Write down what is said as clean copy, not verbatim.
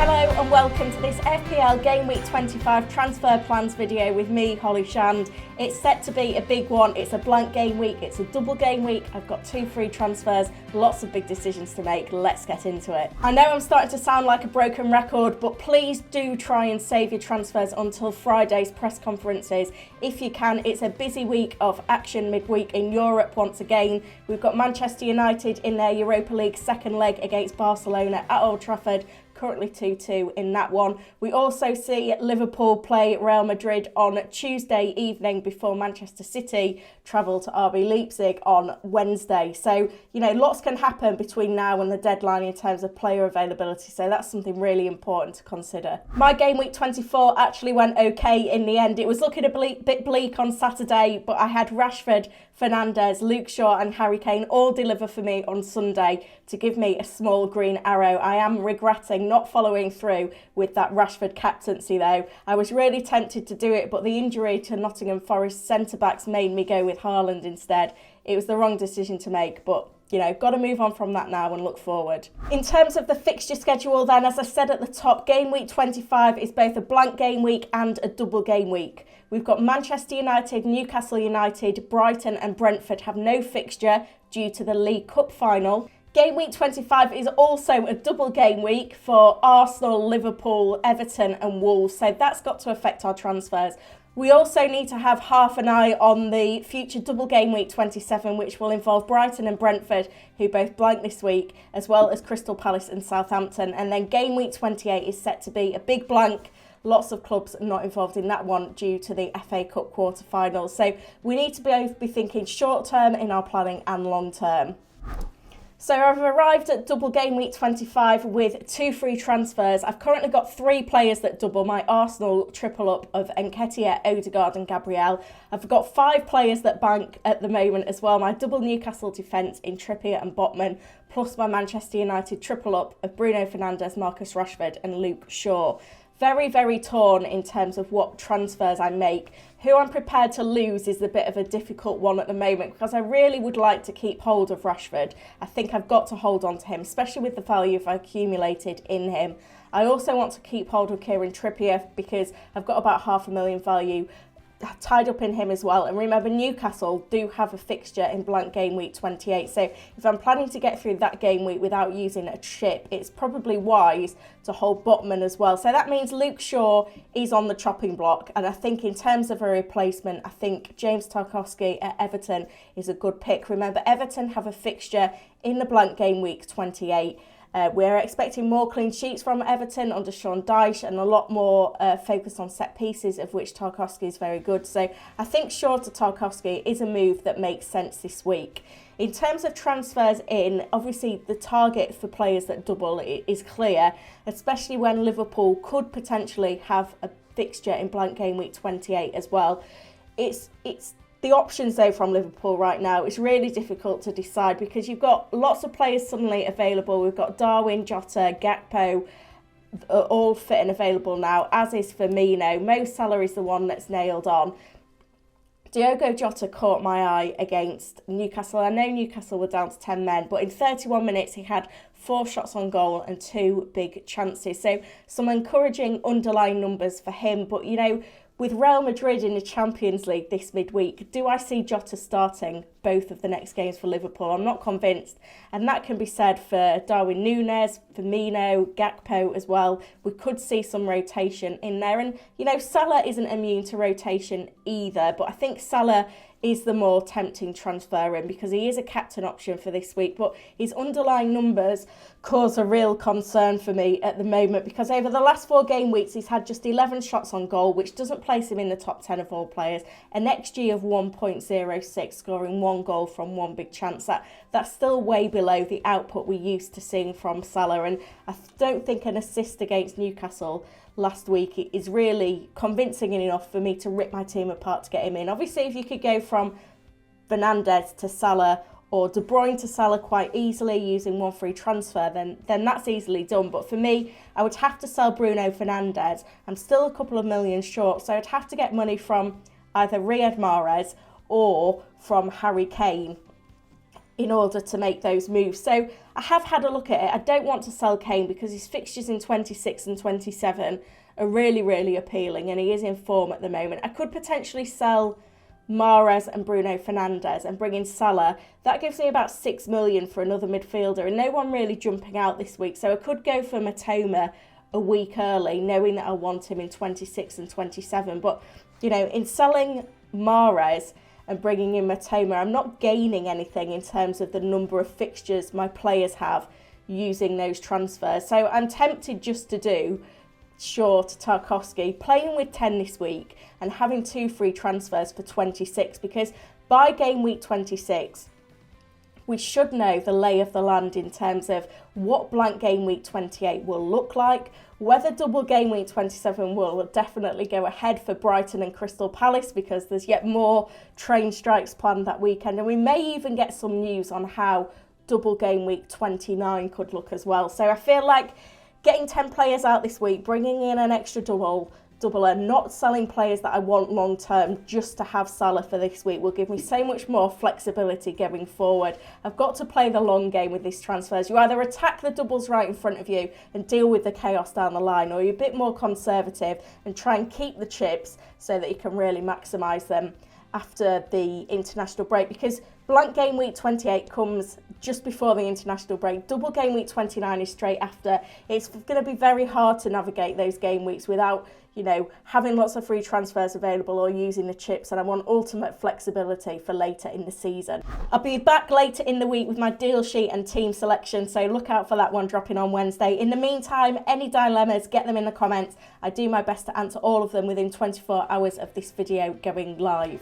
Hello and welcome to this FPL Gameweek 25 transfer plans video with me, Holly Shand. It's set to be a big one. It's a blank game week, it's a double game week. I've got 2 free transfers, lots of big decisions to make. Let's get into it. I know I'm starting to sound like a broken record, but please do try and save your transfers until Friday's press conferences. If you can, it's a busy week of action midweek in Europe once again. We've got Manchester United in their Europa League second leg against Barcelona at Old Trafford. Currently 2-2 in that one. We also see Liverpool play Real Madrid on Tuesday evening before Manchester City travel to RB Leipzig on Wednesday. So, lots can happen between now and the deadline in terms of player availability. So that's something really important to consider. My game week 24 actually went okay in the end. It was looking a bit bleak on Saturday, but I had Rashford, Fernandes, Luke Shaw and Harry Kane all deliver for me on Sunday to give me a small green arrow. I am regretting not following through with that Rashford captaincy though. I was really tempted to do it, but the injury to Nottingham Forest centre-backs made me go with Haaland instead. It was the wrong decision to make, but got to move on from that now and look forward. In terms of the fixture schedule then, as I said at the top, game week 25 is both a blank game week and a double game week. We've got Manchester United, Newcastle United, Brighton and Brentford have no fixture due to the League Cup final. Game week 25 is also a double game week for Arsenal, Liverpool, Everton and Wolves, so that's got to affect our transfers. We also need to have half an eye on the future double game week 27, which will involve Brighton and Brentford, who both blank this week, as well as Crystal Palace and Southampton. And then game week 28 is set to be a big blank. Lots of clubs not involved in that one due to the FA Cup quarter-finals. So we need to both be thinking short-term in our planning and long-term. So I've arrived at double game week 25 with 2 free transfers. I've currently got 3 players that double my Arsenal triple up of Nketiah, Odegaard and Gabriel. I've got 5 players that bank at the moment as well. My double Newcastle defence in Trippier and Botman, plus my Manchester United triple up of Bruno Fernandes, Marcus Rashford and Luke Shaw. Very, very torn in terms of what transfers I make. Who I'm prepared to lose is a bit of a difficult one at the moment because I really would like to keep hold of Rashford. I think I've got to hold on to him, especially with the value I've accumulated in him. I also want to keep hold of Kieran Trippier because I've got about £500,000 value tied up in him as well. And remember, Newcastle do have a fixture in blank game week 28, so if I'm planning to get through that game week without using a chip, it's probably wise to hold Botman as well. So that means Luke Shaw is on the chopping block, and I think in terms of a replacement, I think James Tarkowski at Everton is a good pick. Remember, Everton have a fixture in the blank game week 28. We're expecting more clean sheets from Everton under Sean Dyche and a lot more focus on set pieces, of which Tarkowski is very good. So I think Shaw to Tarkowski is a move that makes sense this week. In terms of transfers in, obviously the target for players that double is clear, especially when Liverpool could potentially have a fixture in blank game week 28 as well. It's the options though from Liverpool right now, it's really difficult to decide because you've got lots of players suddenly available. We've got Darwin, Jota, Gakpo, all fit and available now, as is Firmino. Mo Salah is the one that's nailed on. Diogo Jota caught my eye against Newcastle. I know Newcastle were down to 10 men, but in 31 minutes he had 4 shots on goal and 2 big chances. So some encouraging underlying numbers for him, but with Real Madrid in the Champions League this midweek, do I see Jota starting both of the next games for Liverpool? I'm not convinced. And that can be said for Darwin Núñez, Firmino, Gakpo as well. We could see some rotation in there. And, Salah isn't immune to rotation either. But I think Salah is the more tempting transfer in because he is a captain option for this week. But his underlying numbers cause a real concern for me at the moment because over the last 4 game weeks, he's had just 11 shots on goal, which doesn't place him in the top 10 of all players. An XG of 1.06, scoring 1 goal from 1 big chance. That's still way below the output we used to seeing from Salah. And I don't think an assist against Newcastle last week is really convincing enough for me to rip my team apart to get him in. Obviously, if you could go from Fernandes to Salah or De Bruyne to Salah quite easily using 1 free transfer, then that's easily done. But for me, I would have to sell Bruno Fernandes. I'm still a couple of million short, so I'd have to get money from either Riyad Mahrez or from Harry Kane. in order to make those moves. So I have had a look at it. I don't want to sell Kane because his fixtures in 26 and 27 are really, really appealing, and he is in form at the moment. I could potentially sell Mahrez and Bruno Fernandes and bring in Salah. That gives me about 6 million for another midfielder, and no one really jumping out this week. So I could go for Matoma a week early, knowing that I want him in 26 and 27. But, you know, in selling Mahrez and bringing in Matoma, I'm not gaining anything in terms of the number of fixtures my players have using those transfers. So I'm tempted just to do short Tarkowski, playing with 10 this week and having 2 free transfers for 26, because by game week 26 we should know the lay of the land in terms of what blank game week 28 will look like, whether double game week 27 will definitely go ahead for Brighton and Crystal Palace because there's yet more train strikes planned that weekend, and we may even get some news on how double game week 29 could look as well. So I feel like getting 10 players out this week, bringing in an extra doubler, not selling players that I want long term just to have Salah for this week will give me so much more flexibility going forward. I've got to play the long game with these transfers. You either attack the doubles right in front of you and deal with the chaos down the line, or you're a bit more conservative and try and keep the chips so that you can really maximise them after the international break, because blank game week 28 comes just before the international break. Double game week 29 is straight after. It's going to be very hard to navigate those game weeks without, you know, having lots of free transfers available or using the chips, and I want ultimate flexibility for later in the season. I'll be back later in the week with my deal sheet and team selection, so look out for that one dropping on Wednesday. In the meantime, any dilemmas, get them in the comments. I do my best to answer all of them within 24 hours of this video going live.